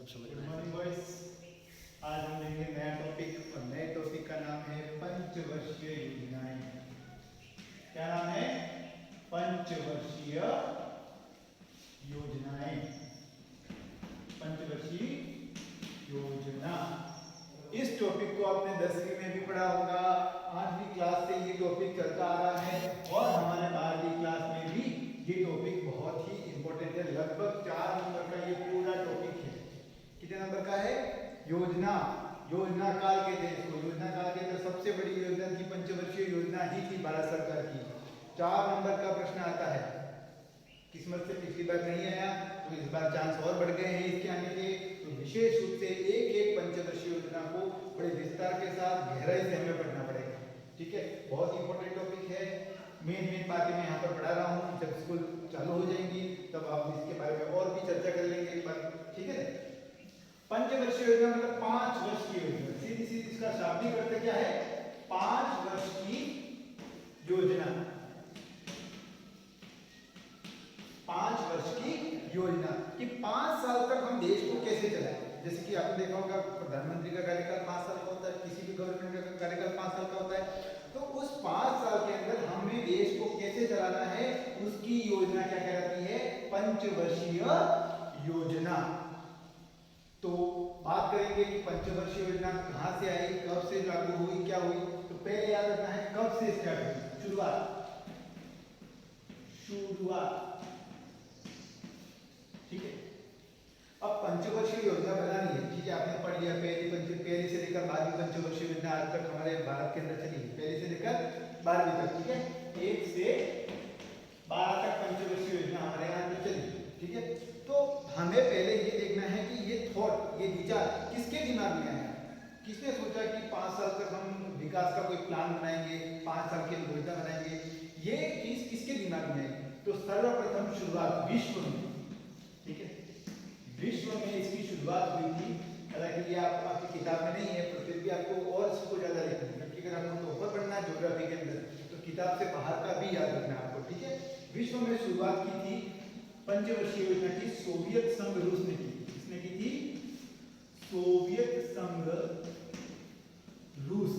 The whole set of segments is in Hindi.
समझ गुड में मॉर्निंग बॉयज। आज हम लेंगे नया टॉपिक और नए टॉपिक का नाम है पंचवर्षीय योजनाएं। क्या नाम है? पंचवर्षीय योजनाएं। पंचवर्षीय योजना, इस टॉपिक को आपने 10वीं में भी पढ़ा होगा। 8वीं क्लास से ये टॉपिक चलता आ रहा है और हमारे 12वीं क्लास में भी ये टॉपिक बहुत ही इंपॉर्टेंट है। लगभग 4 नंबर का ये पूरा टॉपिक है। कितने नंबर का है? योजना, योजना काल कहते हैं इसको। योजना काल के अंदर सबसे बड़ी योजना थी पंचवर्षीय योजना ही थी भारत सरकार की। 4 नंबर का प्रश्न आता है। किस्मत से पिछली बार नहीं आया तो इस बार चांस और बढ़ गए हैं इसके आने के। तो विशेष रूप से एक एक पंचवर्षीय योजना को बड़े विस्तार के साथ गहराई से हमें पढ़ना पड़ेगा। ठीक है, बहुत इंपॉर्टेंट टॉपिक है। मेन बातें मैं यहाँ पर पढ़ा रहा हूँ। जब स्कूल चालू हो जाएंगी तब आप इसके बारे में और भी चर्चा कर लेंगे एक बार। ठीक है, पंचवर्षीय योजना मतलब 5 वर्ष की योजना। सीधी सीधी इसका शाब्दिक अर्थ क्या है? 5 वर्ष की योजना। 5 वर्ष की योजना कि 5 साल तक हम देश को कैसे चलाएं। जैसे कि आपने देखा होगा प्रधानमंत्री का कार्यकाल 5 साल का होता है, किसी भी गवर्नमेंट का कार्यकाल 5 साल का होता है। तो उस 5 साल के अंदर हमें देश को कैसे चलाना है उसकी योजना क्या कहलाती है? पंचवर्षीय योजना। तो बात करेंगे कि पंचवर्षीय योजना कहां से आई, कब से लागू हुई, क्या हुई। तो पहले याद रखना है कब से स्टार्ट हुई, शुरुआत। ठीक है, अब पंचवर्षीय योजना बनानी है। ठीक है, आपने पढ़ लिया पहली से लेकर 12वीं पंचवर्षीय योजना आज तक हमारे भारत के अंदर चली है। पहली से लेकर 12वीं तक। ठीक है, 1 से 12 तक पंचवर्षीय योजना हमारे यहाँ पे चली। ठीक है, तो हमें पहले ये देखना है कि ये थॉट, ये विचार किसके दिमाग में आया। किसने सोचा कि 5 साल तक हम विकास का कोई प्लान बनाएंगे, 5 साल की योजना बनाएंगे। ये चीज किसके दिमाग में आई? तो सर्वप्रथम शुरुआत विश्व में। ठीक है, विश्व में इसकी शुरुआत हुई थी। हालांकि ये आपकी किताब में नहीं है, पर फिर भी आपको और इसको ज्यादा लिखना है। क्योंकि अगर आपको ऊपर पढ़ना है ज्योग्राफी के अंदर तो किताब से बाहर का भी याद रखना है आपको। ठीक है, विश्व में शुरुआत की थी पंचवर्षीय योजना की सोवियत संघ रूस ने की। किसने की थी? सोवियत संघ रूस।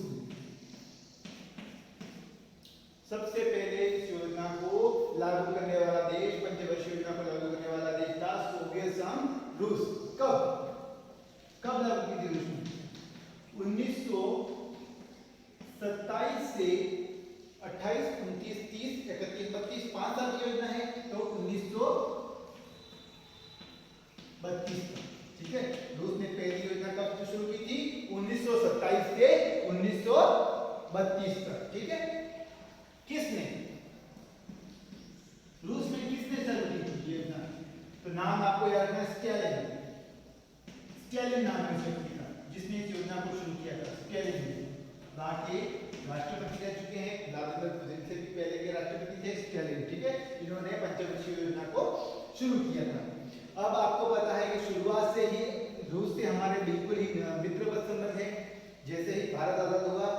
सबसे पहले इस योजना को लागू करने वाला देश, पंचवर्षीय योजना को लागू करने वाला देश था सोवियत संघ रूस। कब लागू की थी रूस ने? 1927 से 28, 29, 30, 31, 32 5 साल की योजना है। तो 1932 तक। ठीक है, रूस ने पहली योजना कब शुरू की थी? 1927 से 1932 तक। ठीक है, किसने, रूस में किसने चालू की थी योजना? तो नाम आपको याद रखना, स्टालिन। स्टालिन नाम है उस व्यक्ति का जिसने इस योजना को शुरू किया था। स्टालिन वहां के राष्ट्रपति रह चुके हैं। व्लादिमीर पुतिन से भी पहले के राष्ट्रपति थे स्टालिन। ठीक है, इन्होंने पंचवर्षीय योजना को शुरू किया था। अब आपको पता है कि शुरुआत से ही रूस से हमारे बिल्कुल ही मित्रवत संबंध है। जैसे ही भारत आजाद हुआ,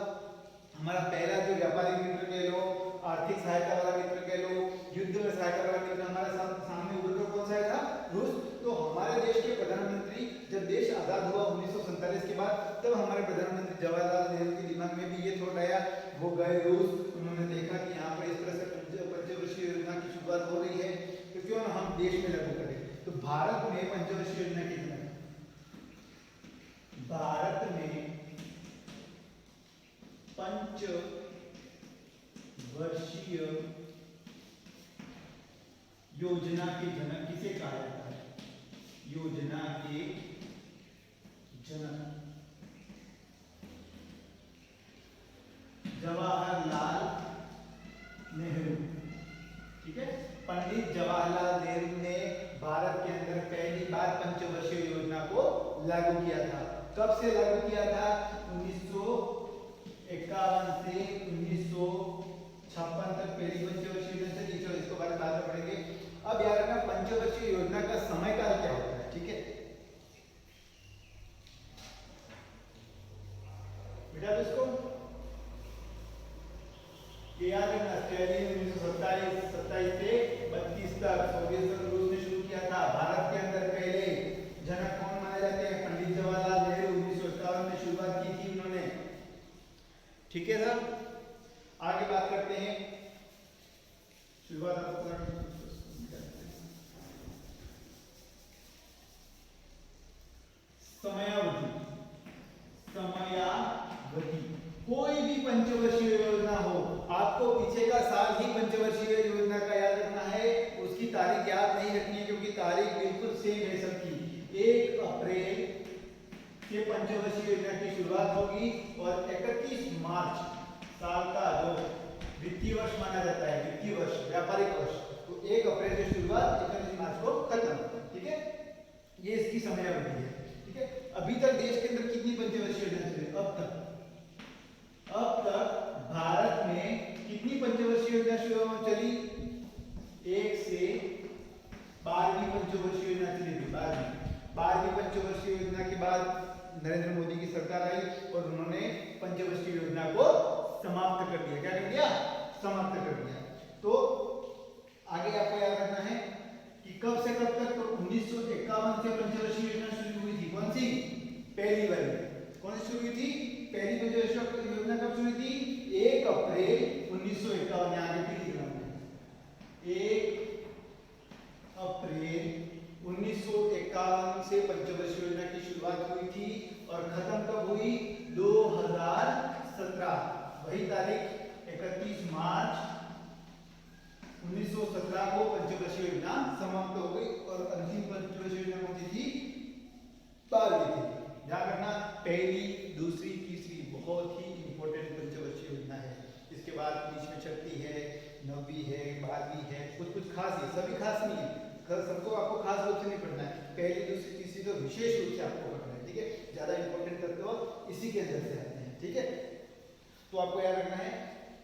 हमारा पहला जो व्यापारिक मित्र कह लो, आर्थिक सहायता वाला मित्र कह लो, युद्ध में सहायता वाला मित्र हमारे सामने उभर कर कौन सा आया था? रूस। तो हमारे देश के प्रधानमंत्री, जब देश आजाद हुआ 1947 के बाद, तब हमारे प्रधानमंत्री जवाहरलाल नेहरू के दिमाग में भी ये थॉट आया। वो गए रूस, उन्होंने देखा कि यहाँ पर इस तरह से पंचवर्षीय योजना की शुरुआत हो रही है, तो क्यों ना हम देश में लागू करें। तो भारत में पंचवर्षीय योजना कितना है? भारत में पंचवर्षीय योजना के जनक किसे कहा जाता है? योजना के जनक जवाहरलाल नेहरू। ठीक है, पंडित जवाहरलाल नेहरू ने भारत के अंदर पहली बार पंचवर्षीय योजना को लागू किया था। कब से लागू किया था? 1951 से 1956 तक पहली पंचवर्षीय योजना चली। चलो इसको बाद में पढ़ेंगे। अब याद रखना पंचवर्षीय योजना का समयकाल क्या होता है। ठीक है बेटा, इसको याद रखना। 1927 से 32 तक सोवियत संघ रूस ने शुरू किया था। भारत के अंदर पहले जनक कौन माने जाते समयावधि, समयावधि कोई भी पंचवर्षीय योजना हो, आपको पीछे का साल ही पंचवर्षीय योजना का याद रखना है, उसकी तारीख याद नहीं रखनी है क्योंकि तारीख बिल्कुल सेम है सबकी। 1 अप्रैल से पंचवर्षीय योजना की शुरुआत होगी और 31 मार्च साल का जो वित्तीय वर्ष माना जाता है, वित्तीय वर्ष, व्यापारिक वर्ष, तो 1 अप्रैल से शुरुआत 31 मार्च को खत्म। ठीक है, ये इसकी समयावधि है। ठीक है, अभी तक देश के अंदर कितनी पंचवर्षीय योजना चली? अब तक भारत में कितनी पंचवर्षीय योजना शुरू चली? 1 से 12वीं पंचवर्षीय योजना चली थी। 12वीं पंचवर्षीय योजना के बाद नरेंद्र मोदी की सरकार आई और उन्होंने पंचवर्षीय योजना को समाप्त कर दिया। क्या कर दिया? समाप्त कर दिया। तो आगे आपको याद रखना है कि कब से कब तक? तो 1951 से पंचवर्षीय योजना शुरू हुई थी। कौन सी? पहली वाली। कौन सी शुरू हुई थी? पहली पंचवर्षीय योजना कब शुरू हुई थी? 1 अप्रैल 1951। यहाँ आगे लिख रहा हूं, 1 अप्रैल 1951 से पंचवर्षीय योजना की शुरुआत हुई थी और खत्म कब हुई? 2017। वही तारीख 31 मार्च 1917 को पंचवर्षीय योजना समाप्त हो गई और अंतिम पंचवर्षीय योजना कौन सी थी? 12वीं थी। ध्यान रखना, पहली, दूसरी, तीसरी बहुत ही इंपॉर्टेंट पंचवर्षीय योजना है। इसके बाद बीच में छठी है, 9वीं है, 12वीं है, कुछ खास है, सभी खास नहीं है, सबको आपको खास रूप से नहीं पढ़ना है। पहली, दूसरी, तीसरी तो विशेष रूप से आपको पढ़ना है। ठीक है, ज्यादा इंपॉर्टेंट तत्व इसी के अंदर से आते हैं। ठीक है, तो आपको याद रखना है।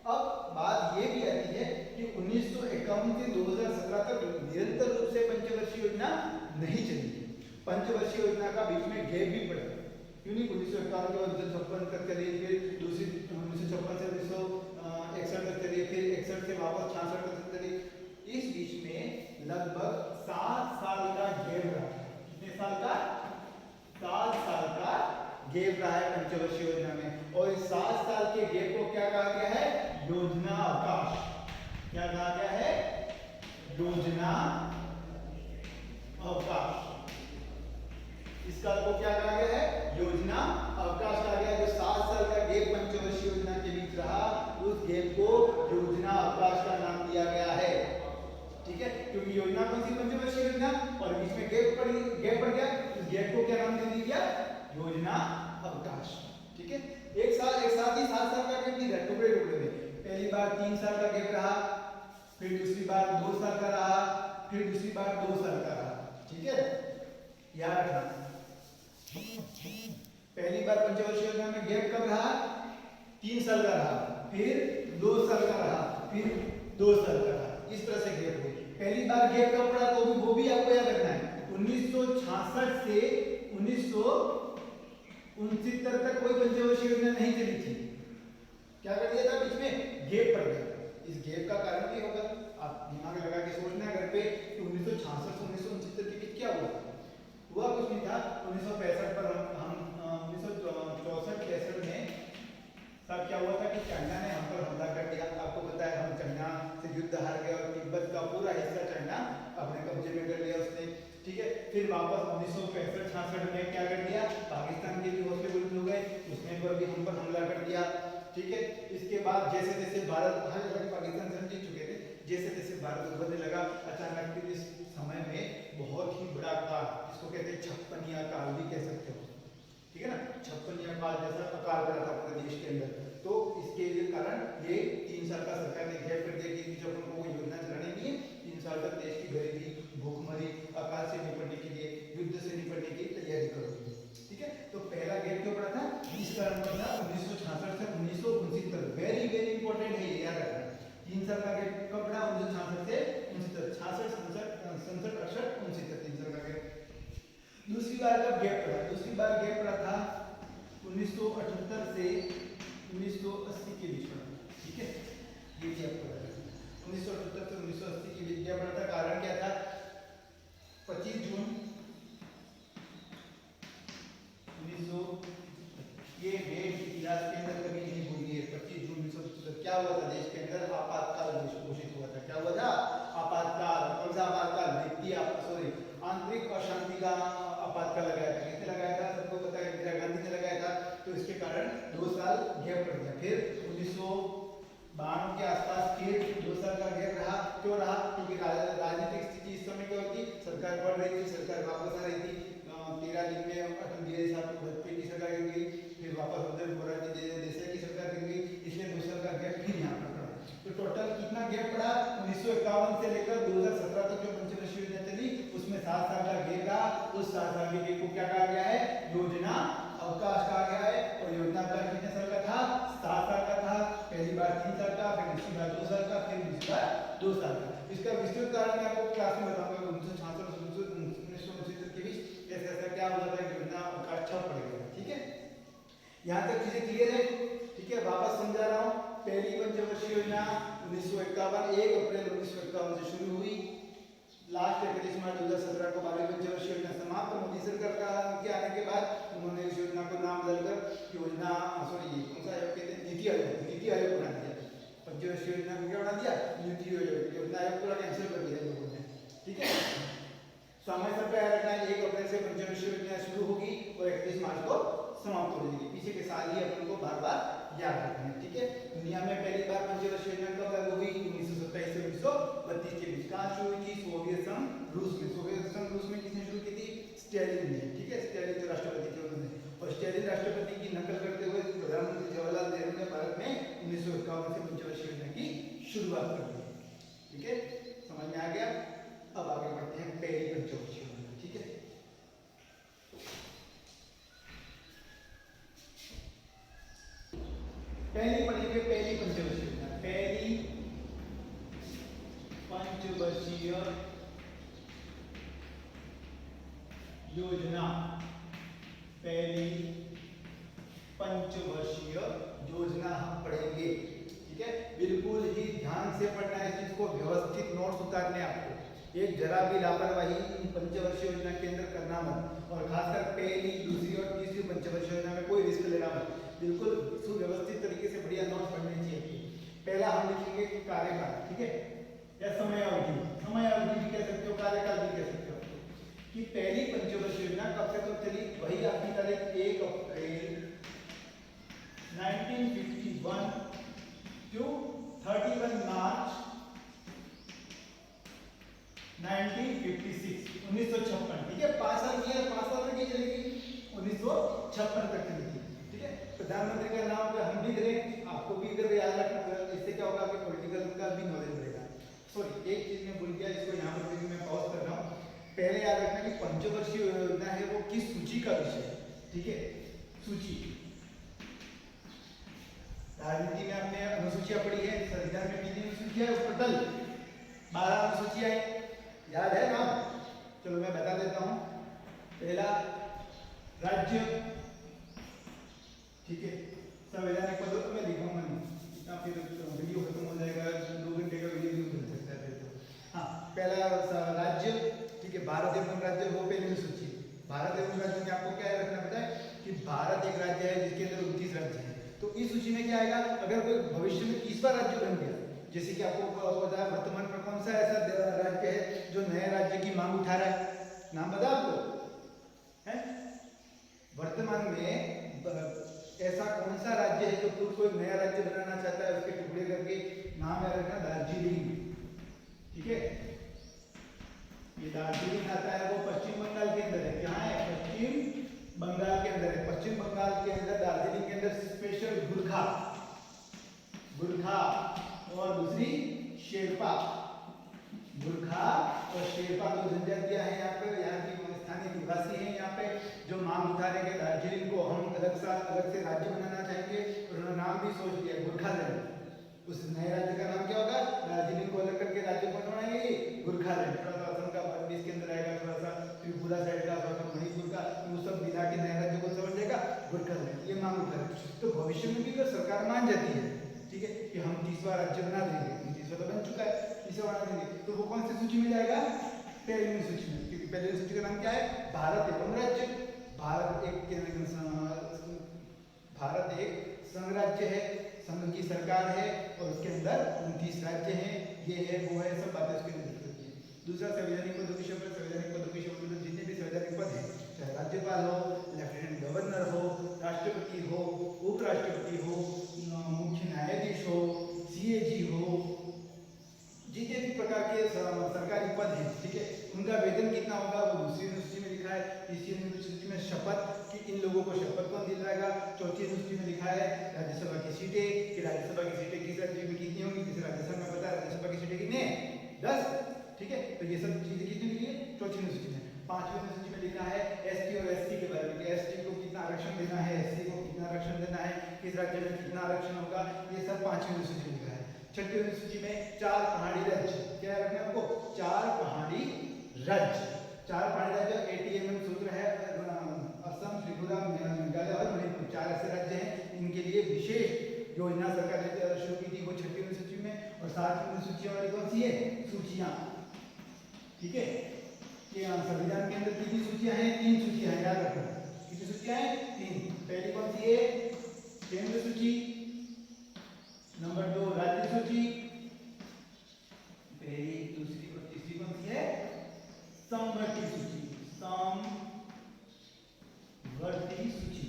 अब बात ये भी आती है कि 1951 से 2017 तक निरंतर रूप से पंचवर्षीय योजना नहीं चली। पंचवर्षीय योजना का बीच में गैप भी पड़ा। क्यों नहीं? 1951 के बाद 1956 तक चली, फिर दूसरी 1956 से 1961 तक चली, फिर 61 से वापस 66 तक चली। इस बीच में लगभग 7 साल का गैप रहा। कितने साल का? 7 साल का गैप रहा है पंचवर्षीय योजना में। और इस 7 साल के गैप को क्या कहा गया है? योजना अवकाश। क्या कहा गया है? योजना अवकाश। इस काल को क्या कहा गया है? योजना अवकाश कहा गया। जो 7 साल का गैप पंचवर्षीय योजना के बीच रहा, उस गैप को योजना अवकाश का नाम दिया गया है। ठीक है, क्योंकि योजना कौन सी? पंचवर्षीय योजना, और बीच में गैप पड़ गया, इस गैप को क्या नाम दे दिया? योजना अवकाश। ठीक है, एक साथ ही 7 साल का गैप नहीं रहा, टुकड़े टुकड़े में। पहली बार 3 साल का गैप रहा, फिर दूसरी बार 2 साल का रहा, फिर दूसरी बार 2 साल का रहा। ठीक है, याद रखना। पहली बार पंचवर्षीय योजना में गैप कब रहा? 3 साल का रहा, फिर 2 साल का रहा, फिर 2 साल का रहा। इस तरह से गैप हुई। पहली बार गैप कब पड़ा? तो वो भी आपको याद रखना है। 1966 से 1969 तक कोई पंचवर्षीय योजना नहीं चली थी। क्या कर दिया था? बीच में गैप पड़ गया। इस गैप का कारण क्या होगा? आप दिमाग लगा के सोचना घर पे कि 1966 से 1969 के बीच क्या हुआ कुछ नहीं था। 1965 पर हम 1964-65 में तब क्या हुआ था कि चाइना ने हम पर हमला कर दिया। आपको पता है, हम चाइना से युद्ध हार गए और तिब्बत का पूरा हिस्सा चाइना अपने कब्जे में कर लिया उसने। ठीक है, फिर वापस 1965-66 में क्या कर दिया? पाकिस्तान के भी हौसले बुलंद हो गए, उसने पर भी हम पर हमला कर दिया। ठीक है, इसके बाद जैसे जैसे भारत, पाकिस्तान से जीत चुके थे, जैसे जैसे भारत उभरने लगा, अचानक फिर इस समय में बहुत ही बड़ा काल, इसको कहते हैं 56 काल भी कह सकते हो। ठीक है ना, 56 काल जैसा अकाल पड़ा था पूरे देश के अंदर। तो इसके कारण ये 3 साल का सरकार ने गैप कर दिया कि जब उनको कोई योजना चलानी नहीं है, 3 साल तक देश की गरीबी, भूखमरी, अकाल से निपटने के लिए, युद्ध से निपटने की तैयारी करोगे। ठीक है, तो पहला गैप क्यों पड़ा था? इस कारण पड़ा था 1966 से 1969। वेरी वेरी इंपॉर्टेंट है, ये याद रखना। 3 साल का गैप कब पड़ा? 1966 से 1969, 66, 67, 68, 69, 3 साल का गैप। दूसरी बार कब गैप पड़ा? दूसरी बार गैप पड़ा था 1978 से 1980 के बीच में। ठीक है, ये भी आपको पता है। 1978 से 1980 के बीच गैप पड़ा था। कारण क्या था? 25 जून 1900, ये डेट इतिहास के अंदर कभी नहीं भूली है। 25 जून 1977 क्या हुआ था? देश के अंदर आपातकाल घोषित हुआ था। क्या हुआ था? आपातकाल। कौन सा आपातकाल? आंतरिक अशांति का आपातकाल लगाया था। किसने लगाया था? सबको तो इसके कारण 2 साल गैप पड़ गया। फिर 1992 के आसपास फिर 2 साल का गैप रहा। क्यों रहा? क्योंकि राजनीतिक स्थिति इस समय क्या होती, सरकार बढ़ रही थी, सरकार वापस आ रही थी। 13 दिन में अटल बिहारी साहब वाजपेयी की सरकार गिर गई, फिर वापस उधर मोरारजी देसाई की सरकार गिर गई, इसलिए 2 साल का गैप फिर यहाँ पर पड़ा। तो टोटल कितना गैप पड़ा? 1951 से लेकर 2017 तक जो पंचवर्षीय योजना चली उसमें 7 साल का गैप रहा। उस 7 साल के गैप को क्या कहा गया है? योजना अवकाश कहा गया है। और योजना अवकाश कितने साल का था? 7 साल का था। पहली बार 3 साल का, फिर दूसरी बार 2 साल का, फिर दूसरी बार 2 साल का। इसका विस्तृत कारण मैं आपको क्लास में बताऊंगा। 1966 के बीच ऐसा क्या हुआ था, योजना अवकाश छप पड़ गया। ठीक है, यहाँ तक चीजें क्लियर है? ठीक है, वापस समझा रहा हूँ। पहली पंचवर्षीय योजना 1951 1 अप्रैल 1951 से शुरू हुई। लास्ट 31 मार्च 2017 को 12वीं पंचवर्षीय योजना समाप्त। मोदी सरकार के आने के बाद उन्होंने इस योजना को नाम बदलकर योजना कौन सा आयोग कहते हैं? नीति आयोग बना दिया। पंचवर्षीय योजना को क्या बना दिया? नीति आयोग। योजना आयोग पूरा कैंसिल कर दिया लोगों ने। ठीक है, समय सब पे रखना है। 1 अप्रैल से पंचवर्षीय योजना शुरू होगी और 31 मार्च को समाप्त हो जाएगी। पीछे के साल ही अपन को बार बार याद रखना है। ठीक है, दुनिया में पहली बार पंचवर्षीय योजना कब लागू हुई? 1927 से 1932 के बीच। कहाँ शुरू हुई थी? सोवियत संघ रूस में। सोवियत संघ रूस में किसने शुरू की थी? स्टालिन ने। ठीक है, स्टालिन जो राष्ट्रपति थे उन्होंने। और स्टालिन राष्ट्रपति की नकल करते हुए प्रधानमंत्री जवाहरलाल नेहरू ने भारत में 1951 से पंचवर्षीय योजना की शुरुआत कर दी। ठीक है, समझ में आ गया? अब आगे बढ़ते हैं पहली पंचवर्षीय योजना। ठीक है, पहली पढ़ेंगे पहली पंचवर्षीय योजना। पहली पंचवर्षीय योजना, पहली पंचवर्षीय योजना हम पढ़ेंगे। ठीक है, बिल्कुल ही ध्यान से पढ़ना है, इसको व्यवस्थित नोट्स उतारने आपको। एक जरा भी लापरवाही इन पंचवर्षीय योजना के अंदर करना मत। और खासकर पहली, दूसरी और तीसरी पंचवर्षीय योजना में कोई रिस्क लेना मत। बिल्कुल सुव्यवस्थित तरीके से बढ़िया नोट्स पढ़ने चाहिए। पहला हम लिखेंगे कि कार्यकाल। ठीक है, या समय अवधि। समय अवधि भी कह सकते हो, कार्यकाल भी कह सकते हो। कि पहली पंचवर्षीय योजना कब से कब चली? वही आपकी तारीख 1 अप्रैल 1951 टू 31 मार्च 1956 1956। ठीक है, 5 साल की है, 5 साल तक ही चलेगी। 1956 तक चली थी। ठीक है, प्रधानमंत्री का नाम अगर हम लिख रहे हैं, आपको भी इधर याद रखना पड़ेगा। इससे क्या होगा कि पॉलिटिकल का भी नॉलेज बढ़ेगा। सॉरी, एक चीज मैं भूल गया, इसको यहाँ पर भी मैं पॉज कर रहा हूँ। पहले याद रखना कि पंचवर्षीय योजना है वो किस सूची का विषय है। ठीक है, सूची। राजनीति में आपने अनुसूचियां पढ़ी है, संविधान में कितनी अनुसूचियां है? टोटल 12 अनुसूचियां है। याद है ना? चलो मैं बता देता हूं। पहला राज्य। ठीक है, संवैधानिक पदों को मैं लिखूंगा नहीं, इतना फिर वीडियो खत्म हो जाएगा, 2 घंटे का वीडियो नहीं बन सकता है तो। हाँ, पहला राज्य। ठीक है, भारत एवं राज्य वो पहली अनुसूची। भारत एवं राज्य में आपको क्या रखना पड़ता है कि भारत एक राज्य है जिसके अंदर 29 राज्य हैं। तो इस सूची में क्या आएगा? अगर कोई भविष्य में 30वां राज्य बन गया, जैसे कि आपको पता है वर्तमान में कौन सा ऐसा राज्य है जो नए राज्य की मांग उठा रहा है? नाम बता आपको है? वर्तमान में ऐसा कौन सा राज्य है जो खुद कोई नया राज्य बनाना चाहता है? उसके टुकड़े करके नाम है रखना दार्जिलिंग। ठीक है, ये दार्जिलिंग आता है, वो पश्चिम बंगाल के अंदर है। कहाँ है? पश्चिम बंगाल के अंदर है। पश्चिम बंगाल के अंदर दार्जिलिंग के अंदर स्पेशल गुरखा और दूसरी शेरपा। गुरखा और शेरपा दो जनजातियां हैं यहाँ पर, यहाँ की स्थानीय निवासी हैं यहाँ पे, जो मांग उठा रहे हैं दार्जिलिंग को हम अलग से राज्य बनाना चाहेंगे। उन्होंने नाम भी सोच लिया, गुरखालैंड। उस नए राज्य का नाम क्या होगा? दार्जिलिंग को अलग करके राज्य कौन बनाएंगे? गुरखालैंड। थोड़ा सा असम का भाग भी इसके अंदर आएगा, थोड़ा सा त्रिपुरा साइड का, थोड़ा सा मणिपुर का, वो सब मिला के नए राज्य को समझ जाएगा गुरखालैंड। ये मांग उठा रहे। तो भविष्य में भी अगर सरकार मान जाती है, ठीक है, कि हम 30वां राज्य बना देंगे, 30वां तो बन चुका है, 30वां बना देंगे, तो वो कौन सी सूची में जाएगा? पहली सूची में। क्योंकि पहली सूची का नाम क्या है? भारत एवं राज्य। भारत एक संघ राज्य है, संघ की सरकार है और उसके अंदर 29 राज्य हैं। ये है वो है, सब बातें उसके अंदर लिखी होती है। दूसरा संवैधानिक पदों की शपथ। संवैधानिक पदों की शपथ में जितने भी संवैधानिक पद हैं, चाहे राज्यपाल हो, लेफ्टिनेंट गवर्नर हो, राष्ट्रपति हो, उपराष्ट्रपति हो, मुख्य न्यायाधीश हो, सीएजी हो, जितने भी प्रकार के सरकारी पद हैं, ठीक है, उनका वेतन कितना होगा वो दूसरी अनुसूची में लिखा है। तीसरी अनुसूची में शपथ कि इन लोगों को शपथ कौन दिलाएगा। चौथी अनुसूची में लिखा है राज्यसभा की सीटें कि राज्यसभा की सीटें किस राज्य में कितनी होंगी। जैसे राजस्थान में पता है राज्यसभा की सीटें कितनी है 10, ठीक है, तो ये सब चीजें कितनी लिखी है चौथी अनुसूची में। पांचवी अनुसूची में लिखा है एसटी और एससी के बारे में, एसटी को कितना आरक्षण देना है, एससी को कितना आरक्षण देना है, किस राज्य में कितना आरक्षण होगा, ये सब पांचवी अनुसूची में लिखा है। छठी अनुसूची में 4 पहाड़ी राज्य, क्या रखना है आपको 4 पहाड़ी राज्य। 4 पहाड़ी राज्य एटीएमएम सूत्र है, असम, त्रिपुरा, मेघालय और मणिपुर 4 ऐसे राज्य हैं इनके लिए विशेष योजना सरकार ने शुरू की थी, वो छठी अनुसूची में। और 7वीं अनुसूची वाली कौन सी है सूचियां, ठीक है, कि संविधान के अंदर कितनी सूचियां हैं 3 सूचियां हैं, याद रखना कितनी सूचियां हैं 3। पहली कौन सी है केंद्र सूची, नंबर 2 राज्य सूची, पहली दूसरी और तीसरी कौन सी है समवर्ती सूची, समवर्ती सूची।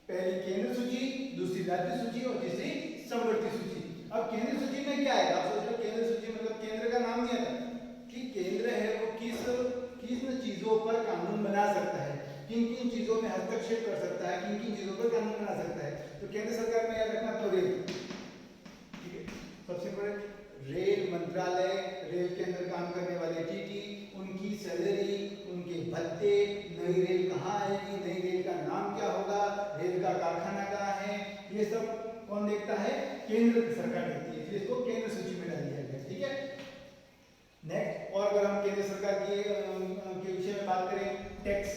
पहली केंद्र सूची, दूसरी राज्य सूची और तीसरी समवर्ती सूची। अब केंद्र सूची में क्या आएगा, आप सोच लो केंद्र सूची मतलब केंद्र का नाम दिया था कि केंद्र है वो किस चीजों पर कानून बना सकता है, किन किन चीजों में हस्तक्षेप कर सकता है, किन किन चीजों पर कानून बना सकता है। तो केंद्र सरकार में याद रखना तो रेल, ठीक है, सबसे बड़े रेल मंत्रालय, रेल के अंदर काम करने वाले टीटी, उनकी सैलरी, उनके भत्ते, नई रेल कहाँ आएगी, नई रेल का नाम क्या होगा, रेल का कारखाना कहाँ है, ये सब कौन देखता है केंद्र सरकार देखती है, इसलिए इसको केंद्र सूची में डाल दिया गया, ठीक है। नेक्स्ट, और अगर हम केंद्र सरकार के विषय में बात करें टैक्स,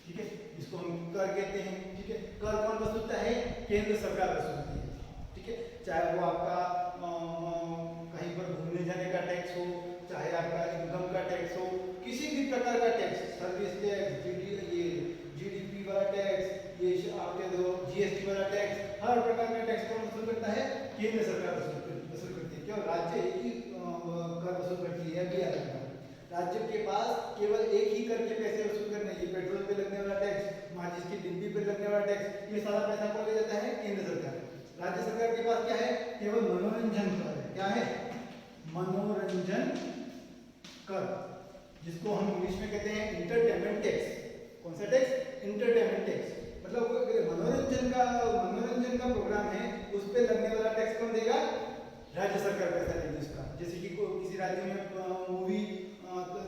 ठीक है, इसको हम कर कहते हैं, ठीक है। कर कौन वसूलता है केंद्र सरकार वसूलती है, ठीक है, चाहे वो आपका कहीं पर घूमने जाने का टैक्स हो, चाहे आपका इनकम का टैक्स हो, किसी भी प्रकार का टैक्स, सर्विस टैक्स, जीडीपी वाला टैक्स, ये आपके जो जीएसटी वाला टैक्स, हर प्रकार का टैक्स कौन वसूल करता है केंद्र सरकार वसूल करती है। क्यों राज्य एक ही कर वसूल करती है, अभी याद रखना, राज्य के पास केवल एक ही कर के पैसे वसूल करने, ये पेट्रोल पे लगने वाला टैक्स, माचिस की डिब्बी पे लगने वाला टैक्स, ये सारा पैसा कौन ले जाता है केंद्र सरकार। राज्य सरकार के पास क्या है केवल मनोरंजन कर है, क्या है मनोरंजन कर, जिसको हम इंग्लिश में कहते हैं इंटरटेनमेंट टैक्स। कौन सा टैक्स इंटरटेनमेंट टैक्स, मतलब मनोरंजन का प्रोग्राम है उस पे लगने वाला टैक्स कौन देगा राज्य सरकार पैसा देगी उसका। जैसे कि किसी राज्य में मूवी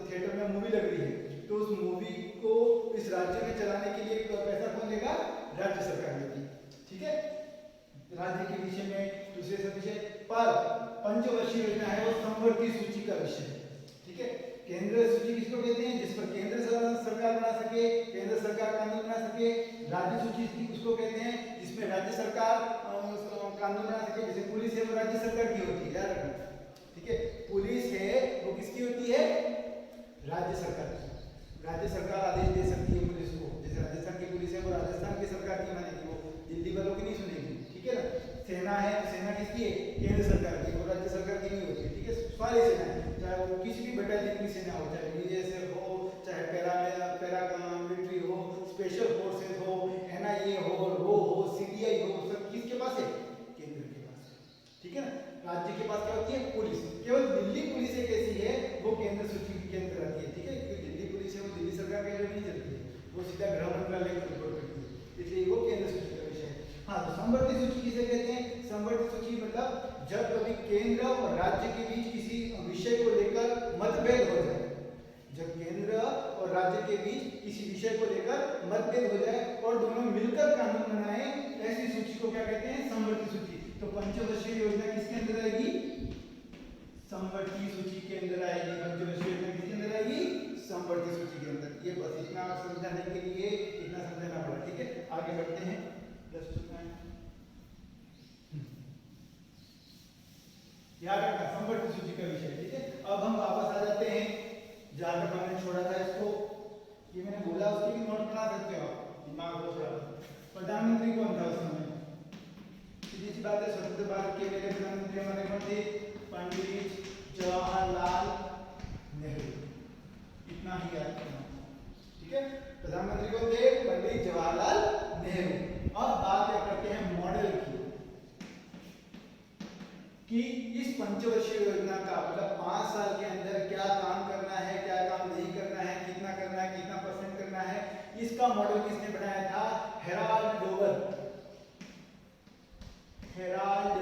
थिएटर में मूवी लग रही है तो उस मूवी को इस राज्य में चलाने के लिए पैसा कौन देगा राज्य सरकार देगी, ठीक है। राज्य के विषय में दूसरे सब विषय पर पंचवर्षीय योजना है वो समवर्ती सूची का विषय है, ठीक है। केंद्र सूची किसको कहते हैं जिस पर केंद्र सरकार बना सके, केंद्र सरकार कानून बना सके। राज्य सूची उसको कहते हैं जिसमें राज्य सरकार कानून बना सके, जैसे पुलिस है वो राज्य सरकार की होती है, याद रखना, ठीक है। पुलिस है वो किसकी होती है राज्य सरकार की, राज्य सरकार आदेश दे सकती है पुलिस को, जैसे राजस्थान की पुलिस है वो राजस्थान की सरकार की मानेगी, वो दिल्ली वालों की नहीं सुनेगी, ठीक है ना। सेना है, सेना किसकी है केंद्र सरकार की, वो राज्य सरकार की नहीं होती, ठीक है। सारी सेना है, चाहे वो किसी भी बटालियन की सेना हो, चाहे बीएसएफ हो, चाहे पैरा मिलिट्री हो, स्पेशल फोर्सेस हो, एनआईए हो, रो हो, सीबीआई हो, सब किसके पास है केंद्र के पास, ठीक है ना। राज्य के पास क्या होती है पुलिस, केवल दिल्ली पुलिस एक ऐसी है वो केंद्र सूची के अंदर आती है, ठीक है, क्योंकि दिल्ली पुलिस है वो दिल्ली सरकार के अंदर नहीं चलती है, वो सीधा गृह मंत्रालय को रिपोर्ट करती है, इसलिए वो केंद्र सूची का विषय है। हाँ, तो समवर्ती सूची किसे कहते हैं, समवर्ती सूची मतलब जब कभी केंद्र और राज्य के बीच किसी विषय को लेकर मतभेद हो जाए, जब केंद्र और राज्य के बीच किसी विषय को लेकर मतभेद हो जाए और दोनों मिलकर कानून बनाए, ऐसी सूची को क्या कहते हैं समवर्ती सूची। तो पंचवर्षीय योजना किसके अंदर आएगी समवर्ती सूची के अंदर आएगी, पंचवर्षीय योजना किसके अंदर आएगी समवर्ती सूची के अंदर। ये बस इतना समझाने के लिए इतना समझाना पड़ा, ठीक है। आगे बढ़ते हैं, याद रखना समवर्ती सूची का विषय, ठीक है। अब हम वापस आ जाते हैं जहां तक हमने छोड़ा था इसको, ये मैंने बोला उसकी भी नोट बना सकते हो आप, दिमाग को थोड़ा। प्रधानमंत्री कौन था उस समय, सीधी सी बात है, स्वतंत्र भारत के पहले प्रधानमंत्री हमारे कौन थे पंडित जवाहरलाल नेहरू, इतना ही याद रखना, ठीक है। प्रधानमंत्री कौन थे? पंडित जवाहरलाल नेहरू। अब बात क्या करते हैं मॉडल की, कि इस पंचवर्षीय योजना का मतलब 5 साल के अंदर क्या काम करना है, क्या काम नहीं करना है, कितना करना है, कितना परसेंट करना है, इसका मॉडल किसने बनाया था? Harrod Domar. Harrod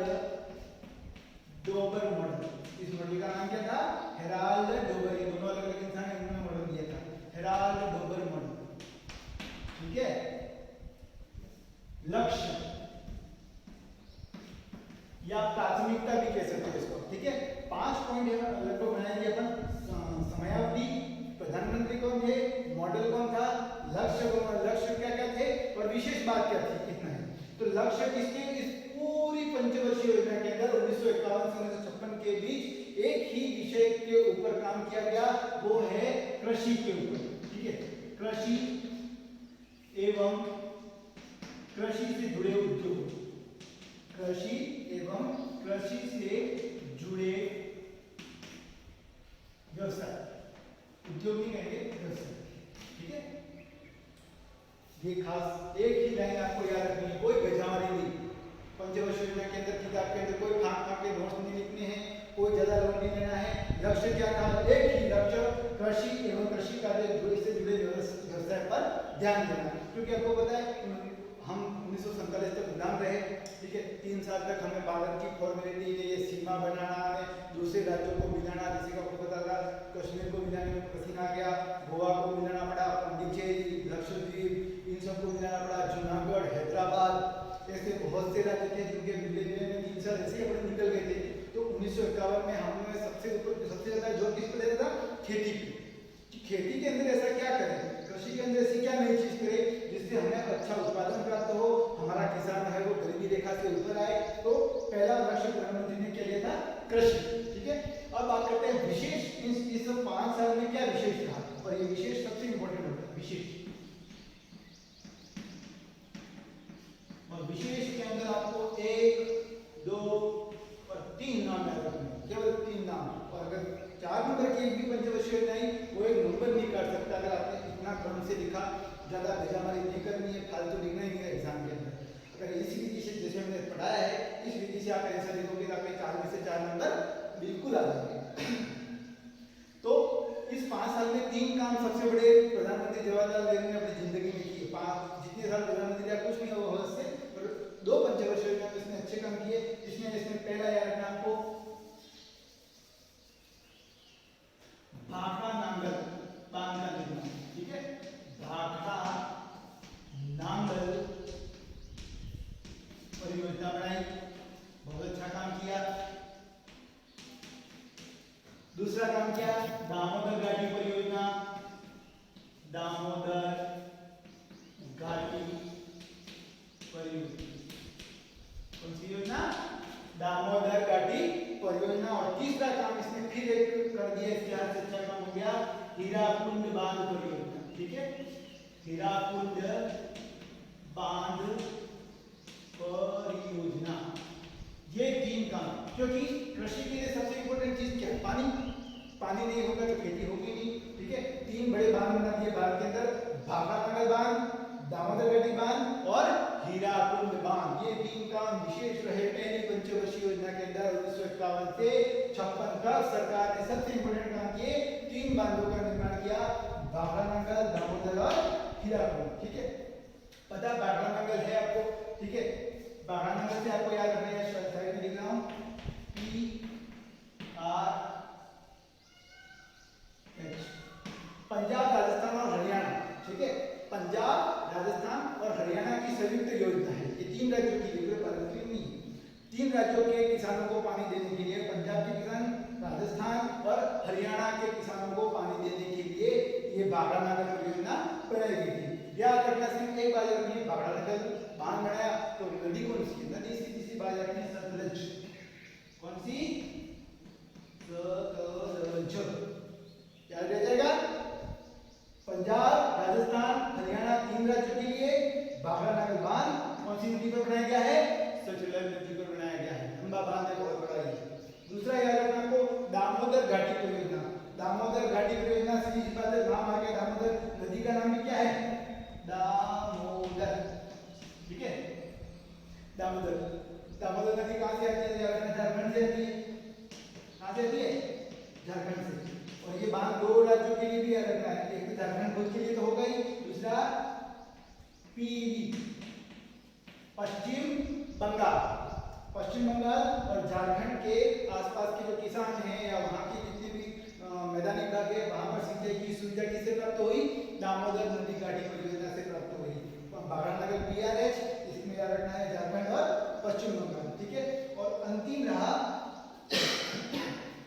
Domar model. इस मॉडल का नाम क्या था? Harrod Domar. ये दोनों अलग अलग इंसान हैं, इन्होंने मॉडल दिया था हेराल्ड डोबर मॉडल, ठीक है। लक्ष्य या प्राथमिकता भी कह सकते हैं इसको, ठीक है। 5 पॉइंट लगभग बनाएंगे अपन। समयावधि, प्रधानमंत्री कौन थे, मॉडल कौन था, लक्ष्य क्या क्या थे और विशेष बात क्या थी, कितना है। तो लक्ष्य किसके? इस पूरी पंचवर्षीय योजना के अंदर 1951 से 1956 के बीच एक ही विषय के ऊपर काम किया गया, वो है कृषि के ऊपर, ठीक है। कृषि एवं कृषि से जुड़े उद्योग, कृषि एवं कृषि से जुड़े व्यवसाय, उद्योग नहीं कहेंगे, व्यवसाय, ठीक है। ये खास एक ही लाइन आपको याद रखनी है, कोई गजावारी नहीं। पंचवर्षीय योजना के अंदर किताब के अंदर कोई फाक फाक के नोट्स नहीं लिखने हैं, कोई ज्यादा लोड नहीं लेना है। लक्ष्य क्या था? एक ही लक्ष्य, कृषि एवं कृषि कार्य से जुड़े व्यवसाय पर ध्यान देना। क्योंकि आपको पता है हम 1947 तक गुलाम रहे, ठीक है। 3 साल तक हमें भारत की फॉर्मेलिटी के ये सीमा बनाना है, दूसरे राज्यों को मिलाना, जैसे कि आपको पता था कश्मीर को मिलाने में पसीना आ गया, गोवा को मिलाना पड़ा, पुडुचेरी, लक्षद्वीप, इन सबको मिलाना पड़ा, जूनागढ़, हैदराबाद, ऐसे बहुत से राज्य थे जिनके मिलने में 3 साल ऐसे ही अपने निकल गए थे। तो 1951 में हमने सबसे ज्यादा जोर किस पर दिया था? खेती पे। खेती के अंदर ऐसा क्या करें, कृषि के अंदर ऐसी क्या नई चीज करें जिससे हमें अच्छा उत्पादन प्राप्त हो, हमारा किसान है वो गरीबी रेखा से ऊपर आए। तो पहला लक्ष्य प्रधानमंत्री ने क्या लिया था? कृषि, ठीक है। अब बात करते हैं विशेष, इस 5 साल में क्या विशेष रहा, और ये विशेष सबसे इंपॉर्टेंट होता है, विशेष। और विशेष के अंदर आपको 1, 2 और 3 नाम याद रखने हैं, केवल 3 नाम। और अगर 4 नंबर की एक भी पंचवर्षीय योजना आई, वो एक नंबर नहीं कर सकता अगर आपने इतना क्रम से लिखा। ज्यादा गजामारी नहीं करनी है, फालतू लिखना ही नहीं है एग्जाम के अंदर। अगर इसी विधि से जैसे हमने पढ़ाया है, इस विधि से आप ऐसा लिखोगे तो आपके 4 में से 4 नंबर बिल्कुल आ जाएंगे। तो इस 5 साल में 3 काम सबसे बड़े प्रधानमंत्री जवाहरलाल नेहरू ने अपनी जिंदगी में किए। 5 जितने साल प्रधानमंत्री रहा कुछ नहीं हुआ उससे, पर 2 पंचवर्षीय योजना में इसने अच्छे काम किए। इसमें पहला याद रखना आपको, भाखड़ा नांगल बांध का निर्माण, ठीक है। भाखड़ा नांगल परियोजना बनाई, बहुत अच्छा काम किया। दूसरा काम क्या? दामोदर घाटी परियोजना, दामोदर घाटी परियोजना। कौन सी योजना? दामोदर घाटी परियोजना। और तीसरा काम इसने फिर एक कर दिया, इसके हाथ से अच्छा काम हो गया, हीराकुंड बांध परियोजना, ठीक है। हीराकुंड बांध परियोजना, ये 3 काम। क्योंकि कृषि के लिए सबसे इंपॉर्टेंट चीज क्या है? पानी। पानी नहीं होगा तो खेती होगी नहीं, ठीक है। 3 बड़े बांध बना दिए भारत के अंदर, भाखड़ा नांगल बांध, दामोदर घाटी बांध और हीराकुंड बांध। ये 3 काम विशेष रहे पहली पंचवर्षीय योजना के अंदर। 1951 से 56 तक सरकार ने सबसे इंपॉर्टेंट काम किए, 3 बांधों का निर्माण किया, भाखड़ा नांगल, दामोदर और हीराकुंड, ठीक है। पता भाखड़ा नांगल है आपको, ठीक है। भाखड़ा नांगल से आपको याद रखना है, साइड में लिख रहा हूं, PRH, पंजाब, राजस्थान और हरियाणा, ठीक है। पंजाब, राजस्थान और हरियाणा की संयुक्त योजना है। ये 3 राज्यों की योजना, भारत की नहीं है। 3 राज्यों के किसानों को पानी देने के लिए, पंजाब के किसान, राजस्थान और हरियाणा के किसानों को पानी देने के लिए ये भाखड़ा नांगल परियोजना बनाई गई थी। याद रखना, सिर्फ एक बात रखनी है, भाखड़ा नांगल बांध बनाया तो नदी कौन सी? नदी सीधी बात रखनी है, सतलज। कौन सी? सतलज। याद रह जाएगा। पंजाब, राजस्थान, हरियाणा 3 राज्यों के लिए भाखड़ा नांगल बांध कौन सी नदी पर बनाया गया है? सतलज नदी पर बनाया गया है। लंबा बांध है, बहुत बड़ा है। दूसरा याद रखना आपको, दामोदर घाटी परियोजना। दामोदर घाटी परियोजना सीधी बात है, नाम झारखंड से। और ये बांध दो राज्यों के लिए भी याद रखना है, एक तो झारखंड खुद के लिए तो होगा ही, दूसरा पीईबी पश्चिम बंगाल, पश्चिम बंगाल और झारखंड के आसपास के जो किसान हैं या वहाँ की जितनी भी मैदानी भाग है वहाँ पर सिंचाई की सुविधा किससे प्राप्त हुई, दामोदर नदी घाटी परियोजना से प्राप्त हुई। बागड़नगर PRH, इसमें याद रखना है झारखंड और पश्चिम बंगाल, ठीक है। और अंतिम रहा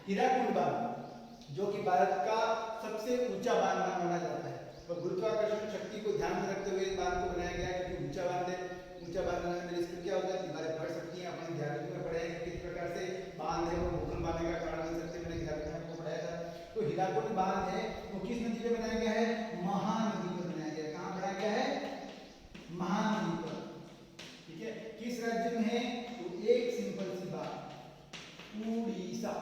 हीराकुंड बांध, जो कि भारत का सबसे ऊंचा बांध माना जाता है और गुरुत्वाकर्षण शक्ति को ध्यान में रखते हुए बांध को बनाया गया, क्योंकि ऊंचा बांध है। ऊंचा बांध बनाने में इसमें क्या होता है, दीवारें फट सकती हैं, अपने ज्योग्राफी में पढ़े हैं किस प्रकार से बांध है वो भूकंप आने का कारण बन सकते हैं, मैंने ज्योग्राफी में आपको पढ़ाया था। तो हीराकुंड बांध है वो किस नदी पे बनाया गया है, महानदी पर बनाया गया है। कहाँ बनाया गया है, महानदी पर, ठीक है। किस राज्य में है, तो एक सिंपल सी बात, उड़ीसा,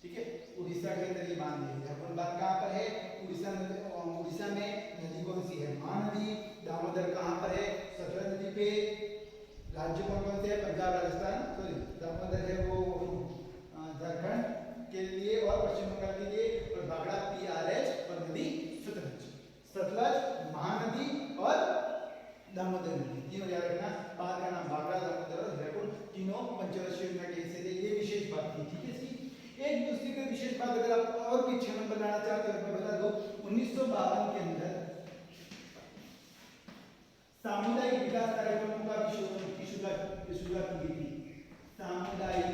ठीक है, उड़ीसा के अंदर ये बांध है। हीराकुंड बांध कहाँ पर है, उड़ीसा में नदी कौन सी है, महानदी। दामोदर कहाँ पर है, सतलज नदी पे। राज्य कौन कौन से है, पंजाब राजस्थान, सॉरी दामोदर है वो झारखंड के लिए और पश्चिम बंगाल के लिए, और बागड़ा PRH और नदी सतलज, सतलज महानदी और दामोदर नदी, तीनों याद रखना। बांध का नाम बागड़ा, दामोदर और हीराकुंड, तीनों पंचवर्षीय योजना के हिस्से थे। ये विशेष बात थी, ठीक है। इसकी एक दूसरी कोई विशेष बात अगर आप और भी 6 नंबर लाना चाहते हो मैं बता दूं, 1952 के अंदर सामुदायिक विकास कार्यक्रमों का की शुरुआत की गई थी। सामुदायिक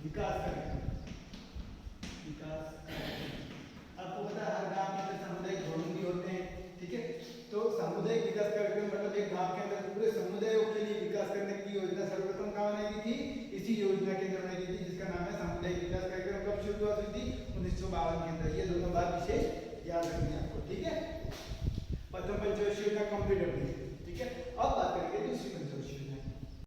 विकास कार्यक्रम, आपको पता है हर गांव के अंदर सामुदायिक भवन भी होते हैं, ठीक है। तो सामुदायिक विकास कार्यक्रम मतलब एक गांव के अंदर पूरे समुदायों के लिए विकास करने की योजना सर्वप्रथम कहाँ बनाई गई थी, इसी योजना के अंदर बनाई गई थी, जिसका नाम है सामुदायिक विकास कार्यक्रम। कब शुरुआत हुई थी, 1952 के अंदर। ये दोनों बात विशेष याद रखनी है आपको, ठीक है। प्रथम पंचवर्षीय योजना कंप्लीट हो गई, ठीक है।